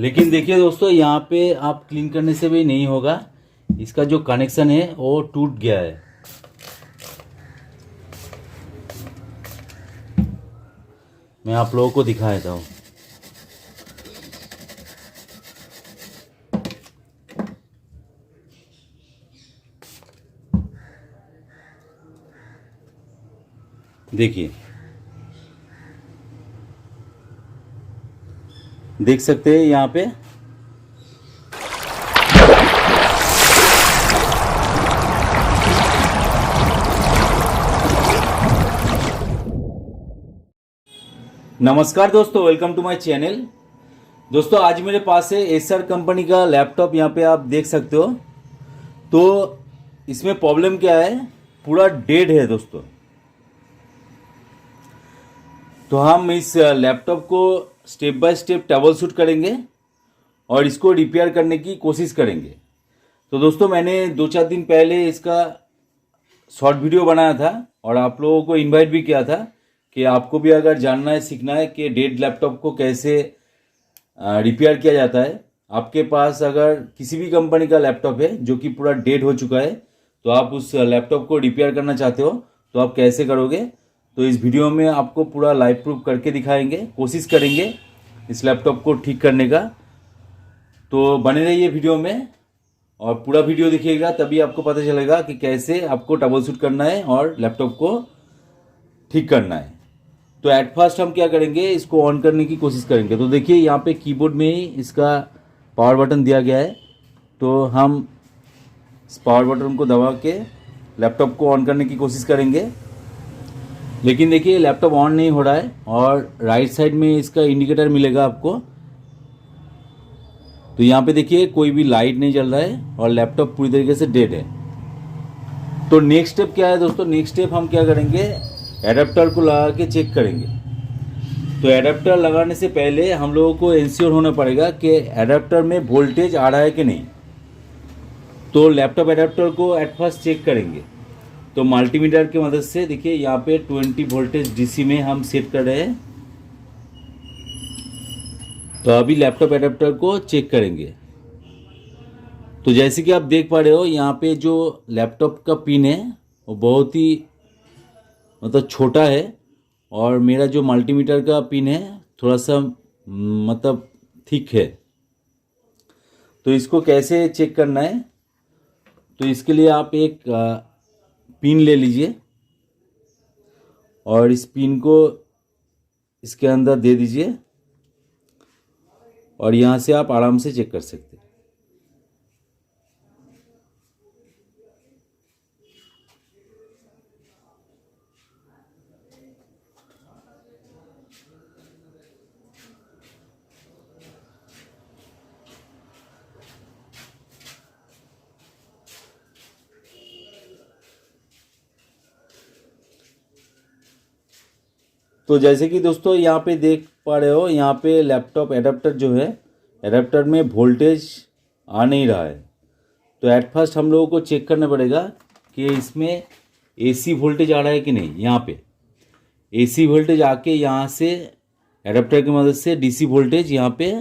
लेकिन देखिए दोस्तों, यहाँ पे आप क्लीन करने से भी नहीं होगा। इसका जो कनेक्शन है वो टूट गया है। मैं आप लोगों को दिखा देता हूँ। देखिए, देख सकते हैं यहाँ पे नमस्कार दोस्तों, वेलकम टू माय चैनल। दोस्तों, आज मेरे पास है एसर कंपनी का लैपटॉप। यहाँ पे आप देख सकते हो। तो इसमें प्रॉब्लम क्या है, पूरा डेड है दोस्तों। तो हम इस लैपटॉप को step by step trouble shoot करेंगे और इसको रिपेयर करने की कोशिश करेंगे। तो दोस्तों, मैंने 2-4 दिन पहले इसका शॉर्ट वीडियो बनाया था और आप लोगों को इनवाइट भी किया था कि आपको भी अगर जानना है, सीखना है कि डेड लैपटॉप को कैसे रिपेयर किया जाता है। आपके पास अगर किसी भी कंपनी का लैपटॉप है जो कि पूरा डेड हो चुका है, तो आप उस लैपटॉप को रिपेयर करना चाहते हो तो आप कैसे करोगे, तो इस वीडियो में आपको पूरा लाइव प्रूफ करके दिखाएंगे। कोशिश करेंगे इस लैपटॉप को ठीक करने का। तो बने रहिए वीडियो में और पूरा वीडियो देखिएगा, तभी आपको पता चलेगा कि कैसे आपको ट्रबल शूट करना है और लैपटॉप को ठीक करना है। तो एट फर्स्ट हम क्या करेंगे, इसको ऑन करने की कोशिश करेंगे। तो देखिए, यहाँ पे कीबोर्ड में ही इसका पावर बटन दिया गया है। तो हम इस पावर बटन को दबा के लैपटॉप को ऑन करने की कोशिश करेंगे। लेकिन देखिए, लैपटॉप ऑन नहीं हो रहा है और राइट साइड में इसका इंडिकेटर मिलेगा आपको। तो यहाँ पे देखिए, कोई भी लाइट नहीं जल रहा है और लैपटॉप पूरी तरीके से डेड है। तो नेक्स्ट स्टेप क्या है दोस्तों, नेक्स्ट स्टेप हम क्या करेंगे, एडाप्टर को लगा के चेक करेंगे। तो एडाप्टर लगाने से पहले हम लोगों को इंश्योर होना पड़ेगा कि एडाप्टर में वोल्टेज आ रहा है कि नहीं। तो लैपटॉप एडाप्टर को एट फर्स्ट चेक करेंगे। तो मल्टीमीटर की मदद से देखिए, यहाँ पे 20 वोल्टेज डीसी में हम सेट कर रहे हैं। तो अभी लैपटॉप एडाप्टर को चेक करेंगे। तो जैसे कि आप देख पा रहे हो, यहाँ पे जो लैपटॉप का पिन है वो बहुत ही मतलब छोटा है और मेरा जो मल्टीमीटर का पिन है थोड़ा सा मतलब थिक है। तो इसको कैसे चेक करना है, तो इसके लिए आप एक पिन ले लीजिए और इस पिन को इसके अंदर दे दीजिए और यहाँ से आप आराम से चेक कर सकते हैं। तो जैसे कि दोस्तों यहाँ पे देख पा रहे हो, यहाँ पे लैपटॉप एडाप्टर जो है, एडाप्टर में वोल्टेज आ नहीं रहा है। तो एट फर्स्ट हम लोगों को चेक करना पड़ेगा कि इसमें एसी वोल्टेज आ रहा है कि नहीं। यहाँ पे एसी वोल्टेज आके यहाँ से एडाप्टर की मदद से डीसी वोल्टेज यहाँ पे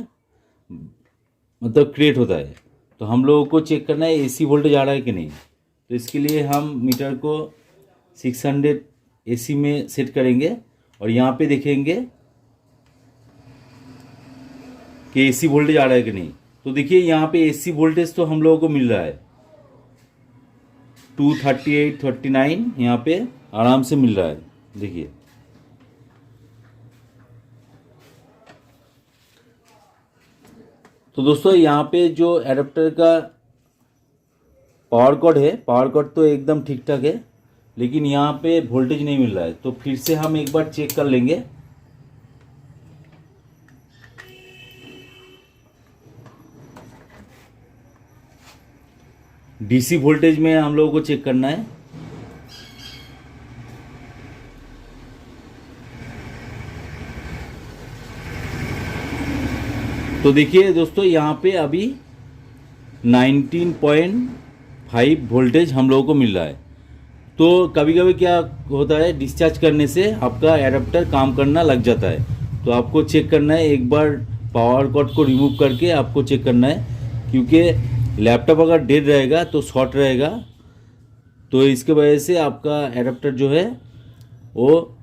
मतलब क्रिएट होता है। तो हम लोगों को चेक करना है एसी वोल्टेज आ रहा है कि नहीं। तो इसके लिए हम मीटर को 600 एसी में सेट करेंगे और यहाँ पे देखेंगे कि एसी वोल्टेज आ रहा है कि नहीं। तो देखिए, यहाँ पे एसी वोल्टेज तो हम लोगों को मिल रहा है 238, 39 यहाँ पे आराम से मिल रहा है। देखिए, तो दोस्तों यहाँ पे जो एडाप्टर का पावर कॉर्ड है, पावर कॉर्ड तो एकदम ठीक ठाक है, लेकिन यहाँ पे वोल्टेज नहीं मिल रहा है। तो फिर से हम एक बार चेक कर लेंगे। डीसी वोल्टेज में हम लोगों को चेक करना है। तो देखिए दोस्तों, यहाँ पे अभी 19.5 वोल्टेज हम लोगों को मिल रहा है। तो कभी कभी क्या होता है, डिस्चार्ज करने से आपका एडाप्टर काम करना लग जाता है। तो आपको चेक करना है, एक बार पावर कॉर्ड को रिमूव करके आपको चेक करना है, क्योंकि लैपटॉप अगर डेड रहेगा तो शॉर्ट रहेगा, तो इसके वजह से आपका एडाप्टर जो है वो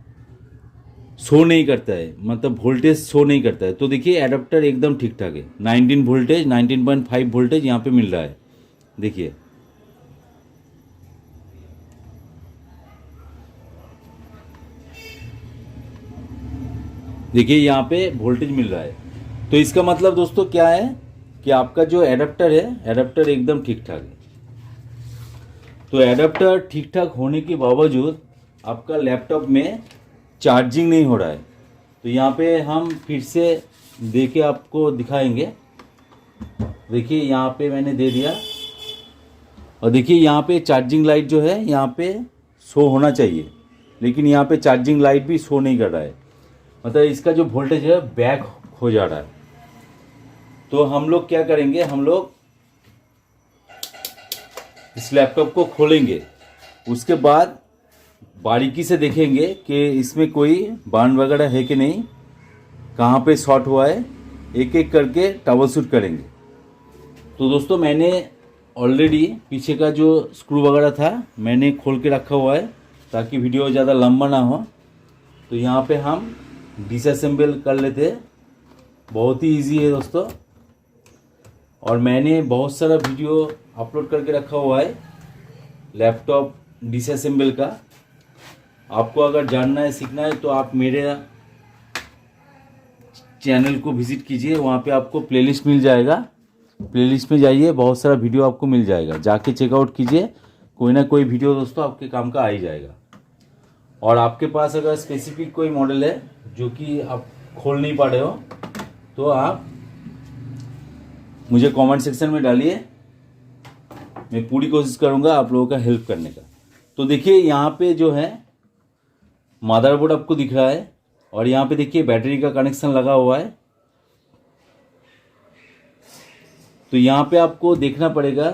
शो नहीं करता है, मतलब वोल्टेज शो नहीं करता है। तो देखिए एडाप्टर एकदम ठीक ठाक है, 19 वोल्टेज 19.5 वोल्टेज यहाँ पे मिल रहा है। देखिए देखिए यहाँ पे वोल्टेज मिल रहा है। तो इसका मतलब दोस्तों क्या है कि आपका जो एडाप्टर है, एडाप्टर एकदम ठीक ठाक है। तो एडाप्टर ठीक ठाक होने के बावजूद आपका लैपटॉप में चार्जिंग नहीं हो रहा है। तो यहाँ पे हम फिर से दे के आपको दिखाएंगे। देखिए यहाँ पे मैंने दे दिया, और देखिए यहाँ पे चार्जिंग लाइट जो है यहाँ पे शो होना चाहिए, लेकिन यहाँ पे चार्जिंग लाइट भी शो नहीं कर रहा है, मतलब इसका जो वोल्टेज है बैक हो जा रहा है। तो हम लोग क्या करेंगे, हम लोग इस लैपटॉप को खोलेंगे, उसके बाद बारीकी से देखेंगे कि इसमें कोई बांड वगैरह है कि नहीं, कहाँ पे शॉर्ट हुआ है, एक एक करके ट्रबल शूट करेंगे। तो दोस्तों मैंने ऑलरेडी पीछे का जो स्क्रू वगैरह था मैंने खोल के रखा हुआ है ताकि वीडियो ज़्यादा लंबा ना हो। तो यहाँ पे हम डिसअसेंबल कर लेते हैं, बहुत ही इजी है दोस्तों, और मैंने बहुत सारा वीडियो अपलोड करके रखा हुआ है लैपटॉप डिसअसेंबल का। आपको अगर जानना है, सीखना है, तो आप मेरे चैनल को विजिट कीजिए, वहाँ पे आपको प्लेलिस्ट मिल जाएगा। प्लेलिस्ट में जाइए, बहुत सारा वीडियो आपको मिल जाएगा, जाके चेकआउट कीजिए, कोई ना कोई वीडियो दोस्तों आपके काम का आ ही जाएगा। और आपके पास अगर स्पेसिफिक कोई मॉडल है जो कि आप खोल नहीं पा रहे हो, तो आप मुझे कमेंट सेक्शन में डालिए, मैं पूरी कोशिश करूंगा आप लोगों का हेल्प करने का। तो देखिए यहाँ पे जो है मदरबोर्ड आपको दिख रहा है, और यहाँ पे देखिए बैटरी का कनेक्शन लगा हुआ है। तो यहाँ पे आपको देखना पड़ेगा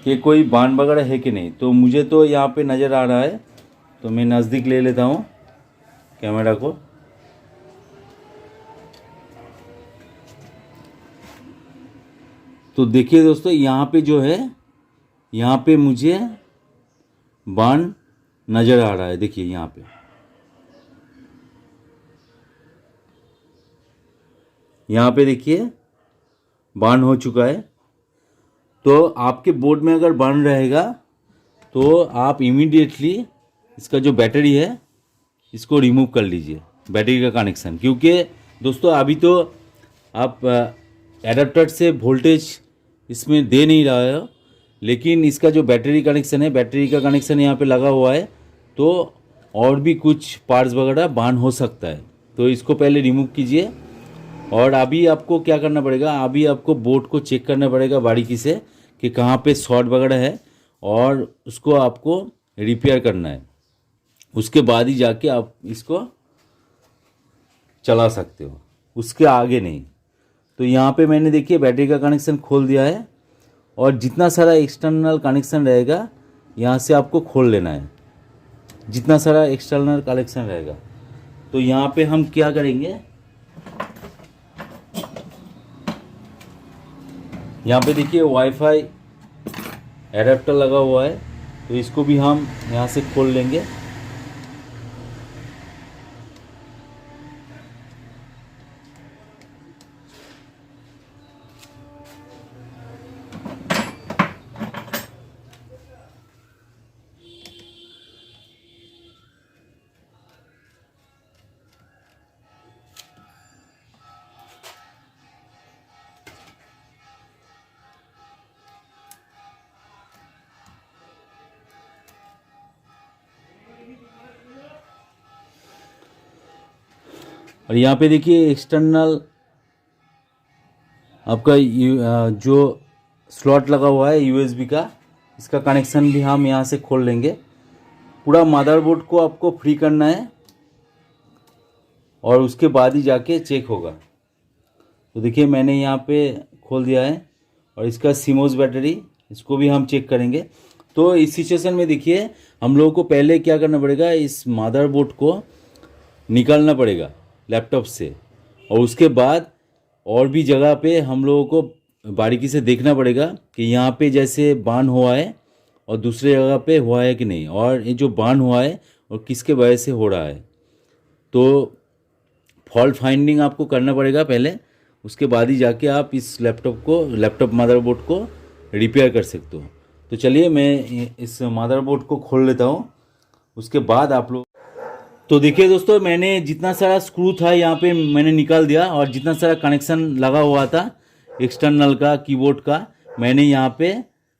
कि कोई बांड वगैरह है कि नहीं। तो मुझे तो यहाँ पे नज़र आ रहा है, तो मैं नज़दीक ले लेता हूँ कैमरा को। तो देखिए दोस्तों यहाँ पे जो है, यहाँ पे मुझे बांड नज़र आ रहा है। देखिए यहाँ पे देखिए बांड हो चुका है। तो आपके बोर्ड में अगर बांड रहेगा तो आप इमीडिएटली इसका जो बैटरी है इसको रिमूव कर लीजिए, बैटरी का कनेक्शन, क्योंकि दोस्तों अभी तो आप एडाप्टर से वोल्टेज इसमें दे नहीं रहा है, लेकिन इसका जो बैटरी कनेक्शन है, बैटरी का कनेक्शन यहाँ पे लगा हुआ है, तो और भी कुछ पार्ट्स वगैरह बांड हो सकता है। तो इसको पहले रिमूव कीजिए, और अभी आपको क्या करना पड़ेगा, अभी आपको बोर्ड को चेक करना पड़ेगा बारीकी से कि कहाँ पे शॉर्ट वगैरह है, और उसको आपको रिपेयर करना है। उसके बाद ही जाके आप इसको चला सकते हो, उसके आगे नहीं। तो यहाँ पे मैंने देखिए बैटरी का कनेक्शन खोल दिया है, और जितना सारा एक्सटर्नल कनेक्शन रहेगा यहाँ से आपको खोल लेना है, जितना सारा एक्सटर्नल कनेक्शन रहेगा। तो यहाँ पे हम क्या करेंगे, यहाँ पे देखिए वाईफाई एडाप्टर लगा हुआ है, तो इसको भी हम यहाँ से खोल लेंगे। और यहाँ पे देखिए एक्सटर्नल आपका जो स्लॉट लगा हुआ है यूएसबी का, इसका कनेक्शन भी हम यहाँ से खोल लेंगे। पूरा मदरबोर्ड को आपको फ्री करना है, और उसके बाद ही जाके चेक होगा। तो देखिए मैंने यहाँ पे खोल दिया है, और इसका सीमोस बैटरी, इसको भी हम चेक करेंगे। तो इस सिचुएशन में देखिए हम लोगों को पहले क्या करना पड़ेगा, इस मदरबोर्ड को निकालना पड़ेगा लैपटॉप से, और उसके बाद और भी जगह पे हम लोगों को बारीकी से देखना पड़ेगा कि यहाँ पे जैसे बार्न हुआ है और दूसरे जगह पे हुआ है कि नहीं, और ये जो बार्न हुआ है और किसके वजह से हो रहा है। तो फॉल्ट फाइंडिंग आपको करना पड़ेगा पहले, उसके बाद ही जाके आप इस लैपटॉप मदरबोर्ड को रिपेयर कर सकते हो। तो चलिए मैं इस मदरबोर्ड को खोल लेता हूँ, उसके बाद आप लोग। तो देखिए दोस्तों, मैंने जितना सारा स्क्रू था यहाँ पे मैंने निकाल दिया, और जितना सारा कनेक्शन लगा हुआ था एक्सटर्नल का, कीबोर्ड का, मैंने यहाँ पे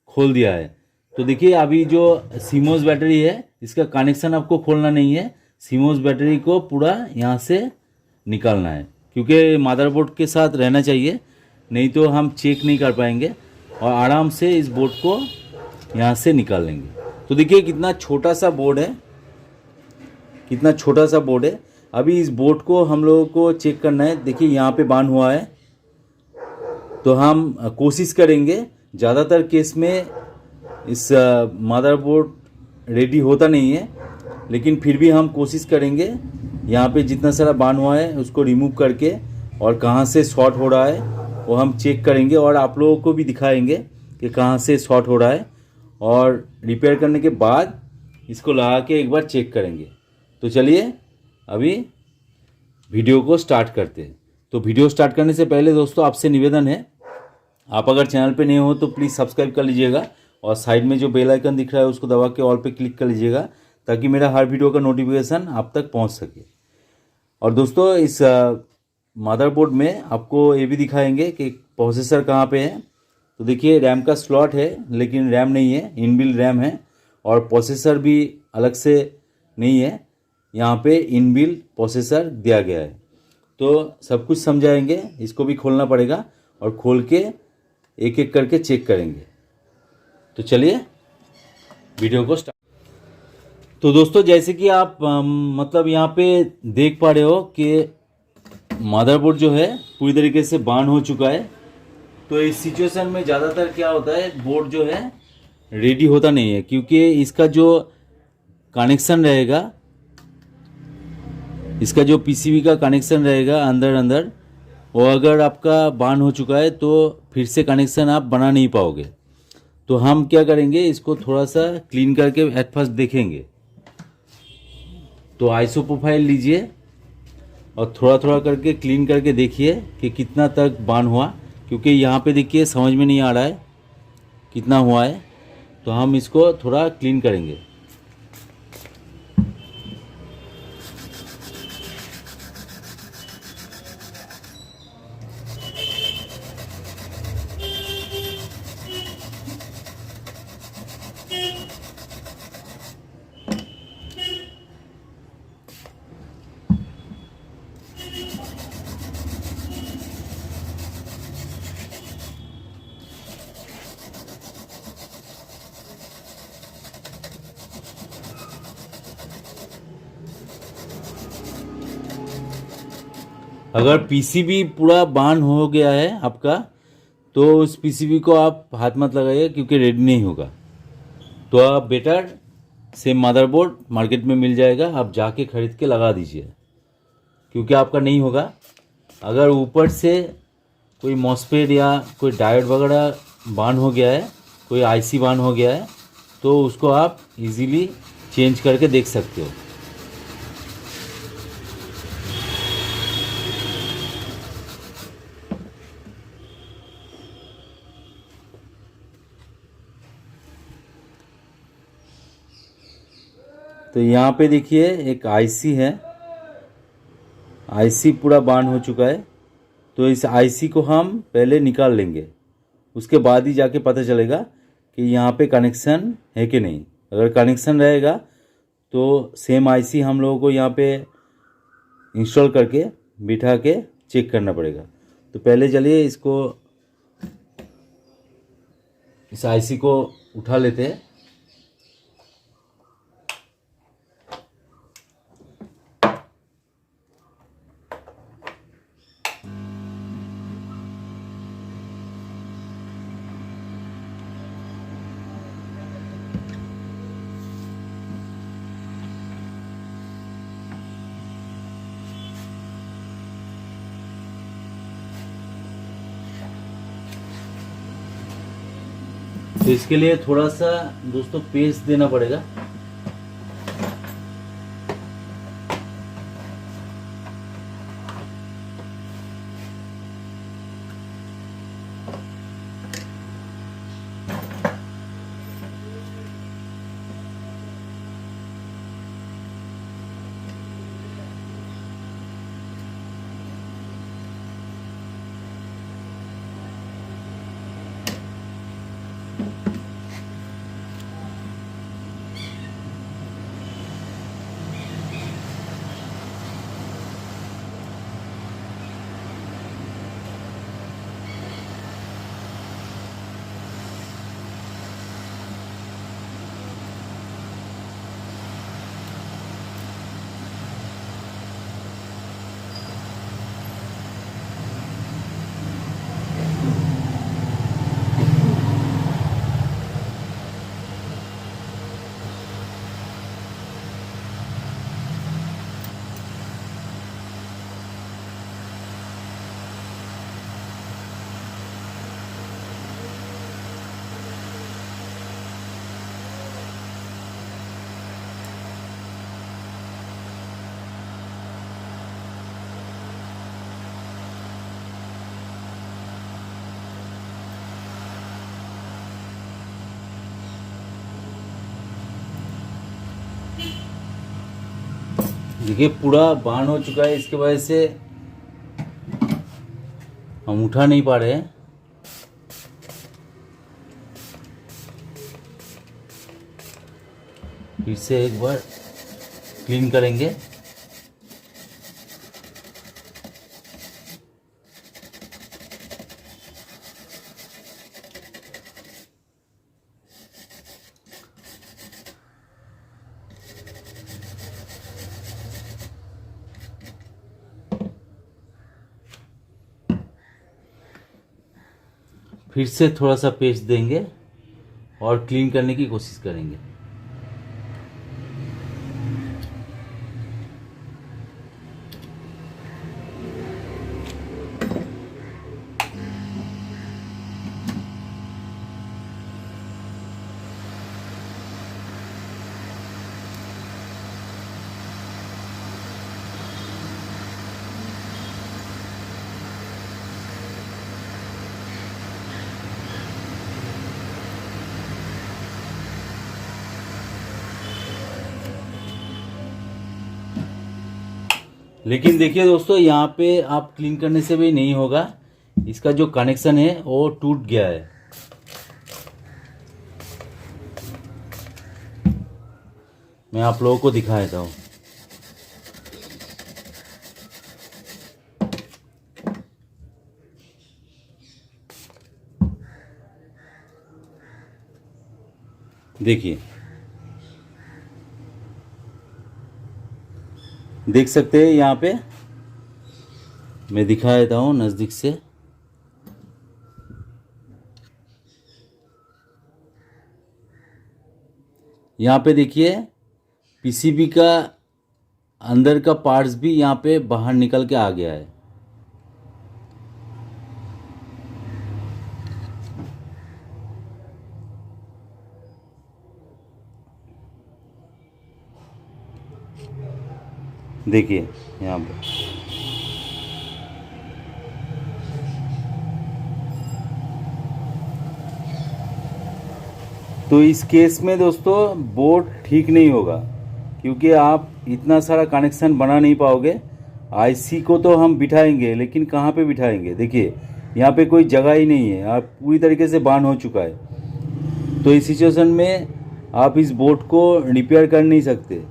खोल दिया है। तो देखिए अभी जो सीमोस बैटरी है इसका कनेक्शन आपको खोलना नहीं है, सीमोस बैटरी को पूरा यहाँ से निकालना है, क्योंकि मदरबोर्ड के साथ रहना चाहिए, नहीं तो हम चेक नहीं कर पाएंगे और आराम से इस बोर्ड को यहाँ से निकाल लेंगे। तो देखिए कितना छोटा सा बोर्ड है, कितना छोटा सा बोर्ड है। अभी इस बोर्ड को हम लोगों को चेक करना है। देखिए यहाँ पे बांध हुआ है, तो हम कोशिश करेंगे, ज़्यादातर केस में इस मदरबोर्ड रेडी होता नहीं है, लेकिन फिर भी हम कोशिश करेंगे यहाँ पे जितना सारा बांध हुआ है उसको रिमूव करके, और कहाँ से शॉर्ट हो रहा है वो हम चेक करेंगे और आप लोगों को भी दिखाएंगे कि कहाँ से शॉर्ट हो रहा है, और रिपेयर करने के बाद इसको लगा के एक बार चेक करेंगे। तो चलिए अभी वीडियो को स्टार्ट करते हैं। तो वीडियो स्टार्ट करने से पहले दोस्तों आपसे निवेदन है, आप अगर चैनल पे नए हो तो प्लीज़ सब्सक्राइब कर लीजिएगा, और साइड में जो बेल आइकन दिख रहा है उसको दबा के ऑल पे क्लिक कर लीजिएगा, ताकि मेरा हर वीडियो का नोटिफिकेशन आप तक पहुंच सके। और दोस्तों इस मदरबोर्ड में आपको ये भी दिखाएंगे कि प्रोसेसर कहाँ पे है। तो देखिए रैम का स्लॉट है, लेकिन रैम नहीं है, इनबिल्ट रैम है, और प्रोसेसर भी अलग से नहीं है, यहाँ पे इनबिल्ट प्रोसेसर दिया गया है। तो सब कुछ समझाएंगे, इसको भी खोलना पड़ेगा और खोल के एक एक करके चेक करेंगे। तो चलिए वीडियो को स्टार्ट। तो दोस्तों जैसे कि आप मतलब यहाँ पे देख पा रहे हो कि मदरबोर्ड जो है पूरी तरीके से बार्न हो चुका है। तो इस सिचुएशन में ज़्यादातर क्या होता है, बोर्ड जो है रेडी होता नहीं है, क्योंकि इसका जो कनेक्शन रहेगा, इसका जो पीसीबी का कनेक्शन रहेगा अंदर वो अगर आपका बार्न हो चुका है तो फिर से कनेक्शन आप बना नहीं पाओगे। तो हम क्या करेंगे, इसको थोड़ा सा क्लीन करके एट फर्स्ट देखेंगे। तो आइसो प्रोफाइल लीजिए और थोड़ा थोड़ा करके क्लीन करके देखिए कि कितना तक बार्न हुआ, क्योंकि यहाँ पे देखिए समझ में नहीं आ रहा है कितना हुआ है। तो हम इसको थोड़ा क्लीन करेंगे। अगर पीसीबी पूरा बार्न हो गया है आपका, तो उस पीसीबी को आप हाथ मत लगाइए, क्योंकि रेडी नहीं होगा। तो आप बेटर सेम मदरबोर्ड मार्केट में मिल जाएगा, आप जाके ख़रीद के लगा दीजिए, क्योंकि आपका नहीं होगा। अगर ऊपर से कोई मॉसफेट या कोई डायोड वगैरह बार्न हो गया है, कोई आईसी बार्न हो गया है, तो उसको आप इजीली चेंज करके देख सकते हो। तो यहाँ पे देखिए एक आईसी है, आईसी पूरा बार्न हो चुका है। तो इस आईसी को हम पहले निकाल लेंगे, उसके बाद ही जाके पता चलेगा कि यहाँ पे कनेक्शन है कि नहीं। अगर कनेक्शन रहेगा तो सेम आईसी हम लोगों को यहाँ पे इंस्टॉल करके बिठा के चेक करना पड़ेगा। तो पहले चलिए इस आईसी को उठा लेते हैं। तो इसके लिए थोड़ा सा दोस्तों पेस्ट देना पड़ेगा। देखिए पूरा बांध हो चुका है, इसके वजह से हम उठा नहीं पा रहे हैं। फिर से एक बार क्लीन करेंगे। फिर से थोड़ा सा पेस्ट देंगे और क्लीन करने की कोशिश करेंगे। लेकिन देखिए दोस्तों, यहाँ पे आप क्लीन करने से भी नहीं होगा, इसका जो कनेक्शन है वो टूट गया है। मैं आप लोगों को दिखा देता हूँ। देखिए, देख सकते हैं यहाँ पे, मैं दिखा देता हूँ नज़दीक से। यहाँ पे देखिए पीसीबी का अंदर का पार्ट्स भी यहाँ पे बाहर निकल के आ गया है। देखिए यहाँ पे तो इस केस में दोस्तों बोर्ड ठीक नहीं होगा, क्योंकि आप इतना सारा कनेक्शन बना नहीं पाओगे। आईसी को तो हम बिठाएंगे, लेकिन कहाँ पे बिठाएंगे? देखिए यहाँ पे कोई जगह ही नहीं है, आप पूरी तरीके से बांध हो चुका है। तो इस सिचुएशन में आप इस बोर्ड को रिपेयर कर नहीं सकते।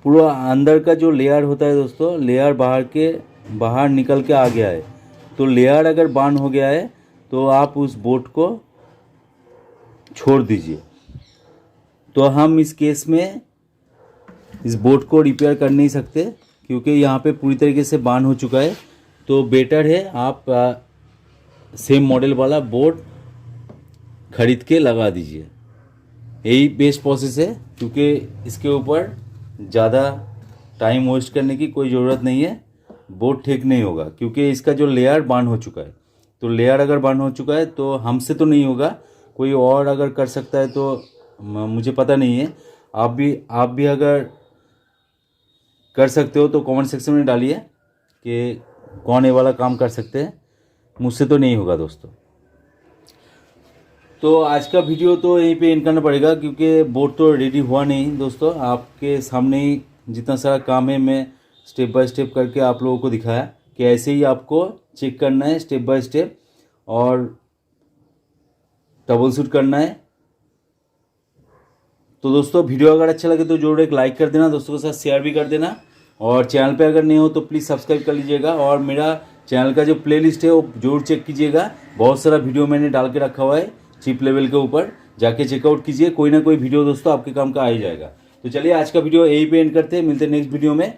पूरा अंदर का जो लेयर होता है दोस्तों, लेयर बाहर निकल के आ गया है। तो लेयर अगर बांध हो गया है तो आप उस बोर्ड को छोड़ दीजिए। तो हम इस केस में इस बोर्ड को रिपेयर कर नहीं सकते, क्योंकि यहाँ पे पूरी तरीके से बांध हो चुका है। तो बेटर है आप सेम मॉडल वाला बोर्ड खरीद के लगा दीजिए, यही बेस्ट प्रोसेस है। क्योंकि इसके ऊपर ज़्यादा टाइम वेस्ट करने की कोई ज़रूरत नहीं है। बोर्ड ठीक नहीं होगा, क्योंकि इसका जो लेयर बर्न हो चुका है। तो लेयर अगर बर्न हो चुका है तो हमसे तो नहीं होगा, कोई और अगर कर सकता है तो मुझे पता नहीं है। आप भी अगर कर सकते हो तो कमेंट सेक्शन में डालिए कि कौन ये वाला काम कर सकते हैं। मुझसे तो नहीं होगा दोस्तों। तो आज का वीडियो तो यहीं पे एंड करना पड़ेगा, क्योंकि बोर्ड तो रेडी हुआ नहीं दोस्तों। आपके सामने ही जितना सारा काम है मैं स्टेप बाय स्टेप करके आप लोगों को दिखाया कि ऐसे ही आपको चेक करना है स्टेप बाय स्टेप और ट्रबल शूट करना है। तो दोस्तों वीडियो अगर अच्छा लगे तो जरूर एक लाइक कर देना, दोस्तों के साथ शेयर भी कर देना, और चैनल पे अगर नहीं हो तो प्लीज़ सब्सक्राइब कर लीजिएगा। और मेरा चैनल का जो प्लेलिस्ट है वो जरूर चेक कीजिएगा, बहुत सारा वीडियो मैंने डाल के रखा हुआ है चिप लेवल के ऊपर, जाके चेकआउट कीजिए। कोई ना कोई वीडियो दोस्तों आपके काम का आ ही जाएगा। तो चलिए आज का वीडियो यहीं पे एंड करते हैं, मिलते हैं नेक्स्ट वीडियो में।